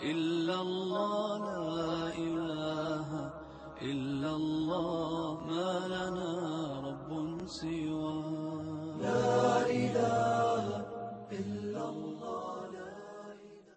إلا الله لا إله إلا الله ما لنا رب سوى لا إله إلا الله لا إله.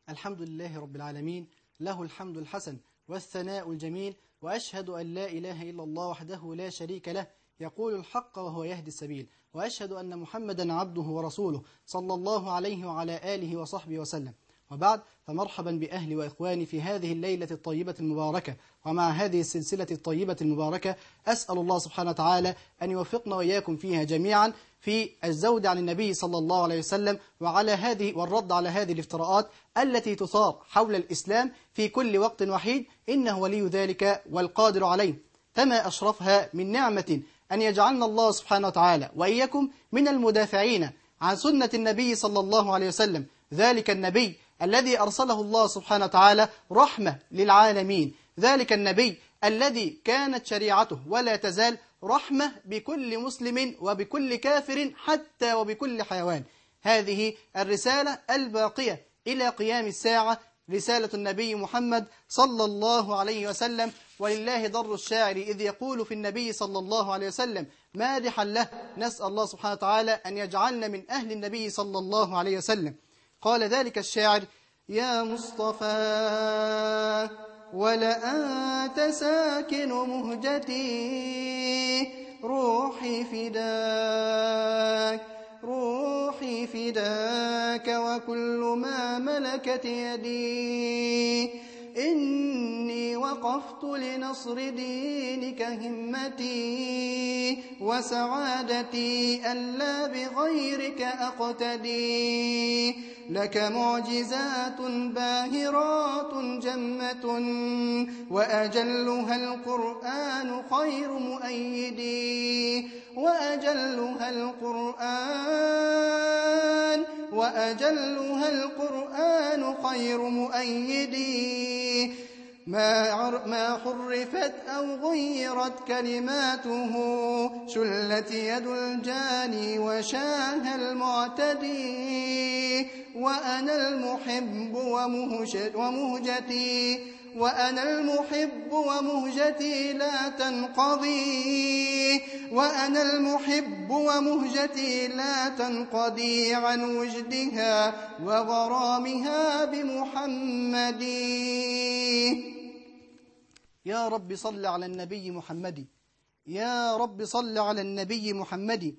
الحمد لله رب العالمين، له الحمد الحسن والثناء الجميل، وأشهد أن لا إله إلا الله وحده لا شريك له يقول الحق وهو يهدي السبيل، وأشهد أن محمدا عبده ورسوله صلى الله عليه وعلى آله وصحبه وسلم. وبعد، فمرحبا بأهلي وإخواني في هذه الليلة الطيبة المباركة ومع هذه السلسلة الطيبة المباركة. أسأل الله سبحانه وتعالى أن يوفقنا وإياكم فيها جميعا في الزود عن النبي صلى الله عليه وسلم وعلى هذه والرد على هذه الافتراءات التي تثار حول الإسلام في كل وقت وحيد، إنه ولي ذلك والقادر عليه. فما أشرفها من نعمة أن يجعلنا الله سبحانه وتعالى وإياكم من المدافعين عن سنة النبي صلى الله عليه وسلم، ذلك النبي الذي أرسله الله سبحانه وتعالى رحمة للعالمين، ذلك النبي الذي كانت شريعته ولا تزال رحمة بكل مسلم وبكل كافر حتى وبكل حيوان. هذه الرسالة الباقية إلى قيام الساعة، رسالة النبي محمد صلى الله عليه وسلم. ولله ضر الشاعر إذ يقول في النبي صلى الله عليه وسلم مادحا له. نسأل الله سبحانه وتعالى أن يجعلنا من أهل النبي صلى الله عليه وسلم. قال ذلك الشاعر: يا مصطفى ولأنت ساكن مهجتي، روحي فداك روحي فداك وكل ما ملكت يدي، إني وقفت لنصر دينك همتي، وسعادتي ألا بغيرك أقتدي، لك معجزات باهرات جمة، وأجلها القرآن خير مؤيدي، وأجلها القرآن خير مؤيدي، ما حرفت أو غيرت كلماته، شلت يد الجاني وشاه المعتدي، وأنا المحب ومهجتي لا تنقضي، وأنا المحب ومهجتي لا تنقضي عن وجدها وغرامها بمحمد. يا رب صل على النبي محمد، يا رب صل على النبي محمد،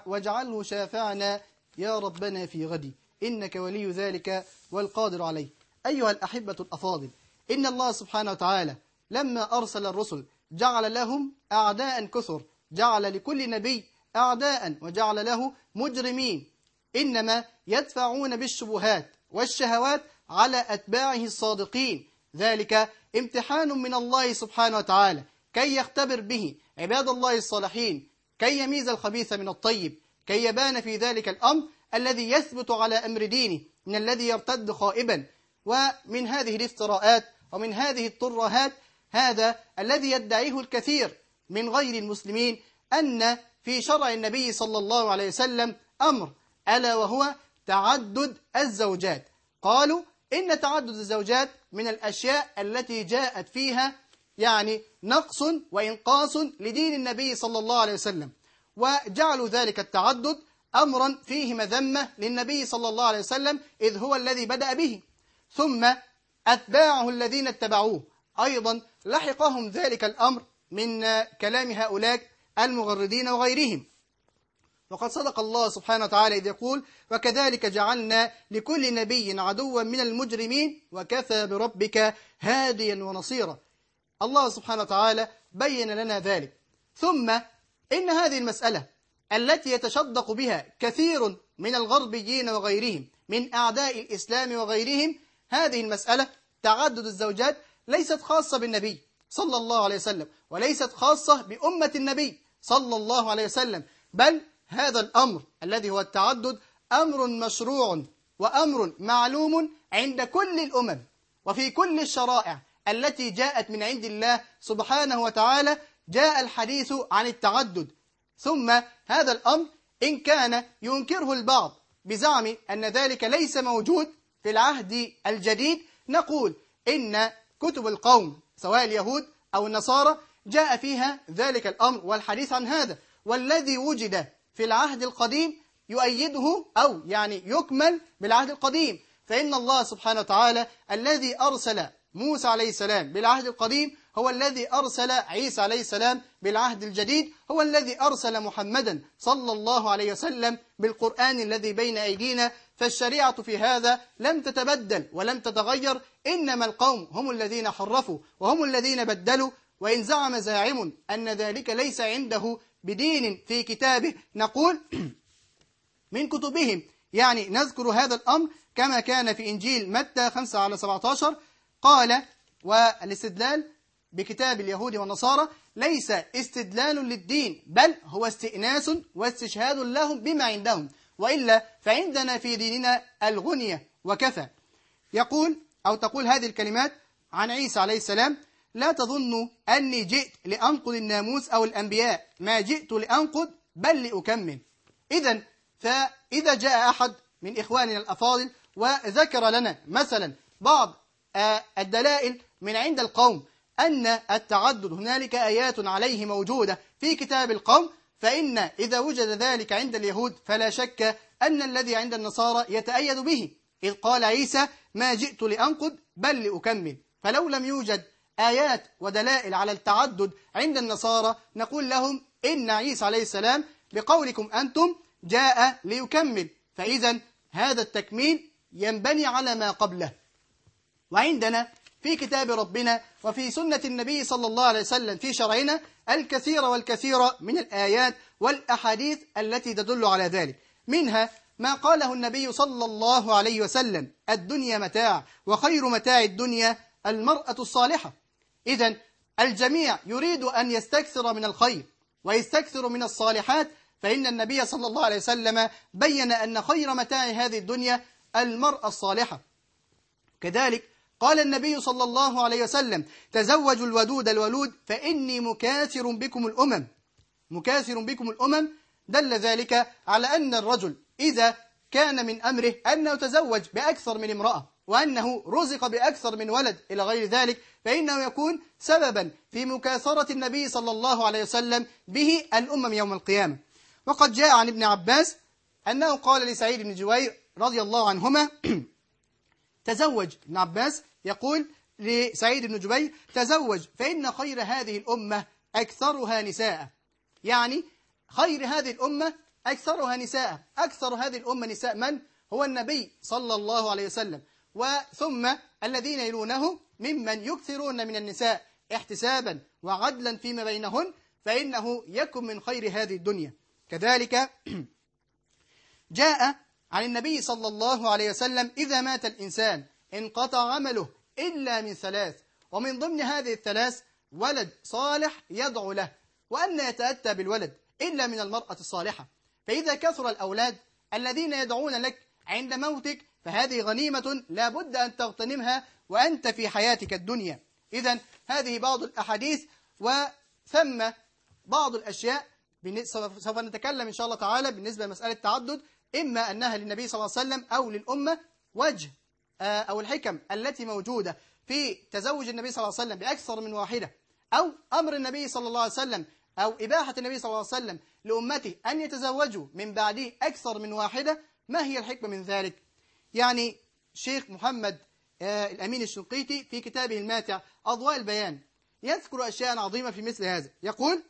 واجعله شافعنا يا ربنا في غد، إنك ولي ذلك والقادر عليه. أيها الأحبة الأفاضل، إن الله سبحانه وتعالى لما أرسل الرسل جعل لهم أعداء كثر، جعل لكل نبي أعداء وجعل له مجرمين، إنما يدفعون بالشبهات والشهوات على أتباعه الصادقين. ذلك امتحان من الله سبحانه وتعالى كي يختبر به عباد الله الصالحين، كي يميز الخبيث من الطيب، كي يبان في ذلك الأمر الذي يثبت على أمر دينه من الذي يرتد خائبا. ومن هذه الافتراءات ومن هذه الترهات هذا الذي يدعيه الكثير من غير المسلمين، أن في شرع النبي صلى الله عليه وسلم أمر، ألا وهو تعدد الزوجات. قالوا إن تعدد الزوجات من الأشياء التي جاءت فيها يعني نقص وإنقاص لدين النبي صلى الله عليه وسلم، وجعلوا ذلك التعدد أمرا فيه مذمة للنبي صلى الله عليه وسلم إذ هو الذي بدأ به، ثم أتباعه الذين اتبعوه أيضا لحقهم ذلك الأمر من كلام هؤلاء المغردين وغيرهم. وقد صدق الله سبحانه وتعالى إذ يقول: وكذلك جعلنا لكل نبي عدوا من المجرمين وكفى بربك هاديا ونصيرا. الله سبحانه وتعالى بين لنا ذلك. ثم إن هذه المسألة التي يتشدق بها كثير من الغربيين وغيرهم من أعداء الإسلام وغيرهم، هذه المسألة تعدد الزوجات ليست خاصة بالنبي صلى الله عليه وسلم، وليست خاصة بأمة النبي صلى الله عليه وسلم، بل هذا الأمر الذي هو التعدد أمر مشروع وأمر معلوم عند كل الأمم وفي كل الشرائع التي جاءت من عند الله سبحانه وتعالى جاء الحديث عن التعدد. ثم هذا الأمر إن كان ينكره البعض بزعم أن ذلك ليس موجود، في العهد الجديد نقول إن كتب القوم سواء اليهود أو النصارى جاء فيها ذلك الأمر والحديث عن هذا، والذي وجد في العهد القديم يؤيده أو يعني يكمل بالعهد القديم. فإن الله سبحانه وتعالى الذي أرسل موسى عليه السلام بالعهد القديم هو الذي أرسل عيسى عليه السلام بالعهد الجديد، هو الذي أرسل محمدا صلى الله عليه وسلم بالقرآن الذي بين أيدينا. فالشريعة في هذا لم تتبدل ولم تتغير، إنما القوم هم الذين حرفوا وهم الذين بدلوا. وإن زعم زاعم أن ذلك ليس عنده بدين في كتابه نقول من كتبهم، يعني نذكر هذا الأمر كما كان في إنجيل متى 5:17 قال: والاستدلال بكتاب اليهود والنصارى ليس استدلال للدين بل هو استئناس واستشهاد لهم بما عندهم، وإلا فعندنا في ديننا الغنية وكفى. يقول أو تقول هذه الكلمات عن عيسى عليه السلام: لا تظنوا أني جئت لأنقض الناموس أو الأنبياء، ما جئت لأنقض بل لأكمل. فإذا جاء أحد من إخواننا الأفاضل وذكر لنا مثلا بعض الدلائل من عند القوم أن التعدد هنالك آيات عليه موجودة في كتاب القوم، فإن إذا وجد ذلك عند اليهود فلا شك أن الذي عند النصارى يتأيد به، إذ قال عيسى: ما جئت لأنقض بل لأكمل. فلو لم يوجد آيات ودلائل على التعدد عند النصارى نقول لهم إن عيسى عليه السلام بقولكم أنتم جاء ليكمل، فإذا هذا التكميل ينبني على ما قبله. وعندنا في كتاب ربنا وفي سنة النبي صلى الله عليه وسلم في شرعنا الكثير والكثير من الآيات والأحاديث التي تدل على ذلك، منها ما قاله النبي صلى الله عليه وسلم: الدنيا متاع وخير متاع الدنيا المرأة الصالحة. إذن الجميع يريد أن يستكثر من الخير ويستكثر من الصالحات، فإن النبي صلى الله عليه وسلم بين أن خير متاع هذه الدنيا المرأة الصالحة. كذلك قال النبي صلى الله عليه وسلم: تزوجوا الودود الولود فإني مكاثر بكم الأمم. مكاثر بكم الأمم دل ذلك على أن الرجل إذا كان من أمره أنه تزوج بأكثر من امرأة وأنه رزق بأكثر من ولد إلى غير ذلك، فإنه يكون سببا في مكاثرة النبي صلى الله عليه وسلم به الأمم يوم القيامة. وقد جاء عن ابن عباس أنه قال لسعيد بن جبير رضي الله عنهما: تزوج. ابن عباس يقول لسعيد بن جبير: تزوج فإن خير هذه الأمة أكثرها نساء. يعني خير هذه الأمة أكثرها نساء. أكثر هذه الأمة نساء من؟ هو النبي صلى الله عليه وسلم، وثم الذين يلونه ممن يكثرون من النساء احتسابا وعدلا فيما بينهن، فإنه يكن من خير هذه الدنيا. كذلك جاء عن النبي صلى الله عليه وسلم: إذا مات الإنسان انقطع عمله إلا من ثلاث، ومن ضمن هذه الثلاث ولد صالح يدعو له. وأن يتأتى بالولد إلا من المرأة الصالحة. فإذا كثر الأولاد الذين يدعون لك عند موتك فهذه غنيمة لا بد أن تغتنمها وأنت في حياتك الدنيا. إذن هذه بعض الأحاديث، وثم بعض الأشياء سوف نتكلم إن شاء الله تعالى بالنسبة لمسألة التعدد، إما أنها للنبي صلى الله عليه وسلم أو للأمة، وجه أو الحكم التي موجودة في تزوج النبي صلى الله عليه وسلم بأكثر من واحدة، أو أمر النبي صلى الله عليه وسلم أو إباحة النبي صلى الله عليه وسلم لأمته أن يتزوجوا من بعده أكثر من واحدة. ما هي الحكمة من ذلك؟ يعني شيخ محمد الأمين الشنقيطي في كتابه الماتع أضواء البيان يذكر أشياء عظيمة في مثل هذا. يقول: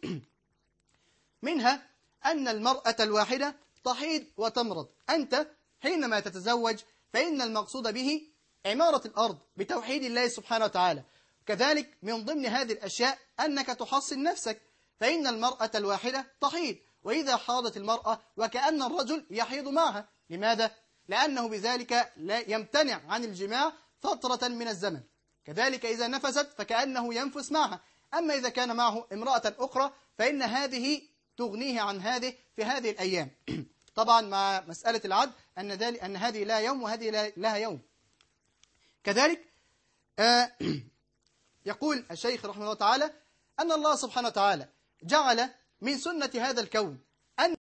منها أن المرأة الواحدة تحيض وتمرض. أنت حينما تتزوج فإن المقصود به عمارة الأرض بتوحيد الله سبحانه وتعالى. كذلك من ضمن هذه الأشياء أنك تحصن نفسك، فإن المرأة الواحدة تحيض، وإذا حاضت المرأة وكأن الرجل يحيض معها. لماذا؟ لأنه بذلك لا يمتنع عن الجماع فترة من الزمن. كذلك إذا نفست فكأنه ينفس معها. أما إذا كان معه امرأة أخرى فإن هذه تغنيه عن هذه في هذه الأيام. طبعا مع مسألة العد أن هذه لا يوم وهذه لها يوم. كذلك يقول الشيخ رحمه الله تعالى أن الله سبحانه وتعالى جعل من سنة هذا الكون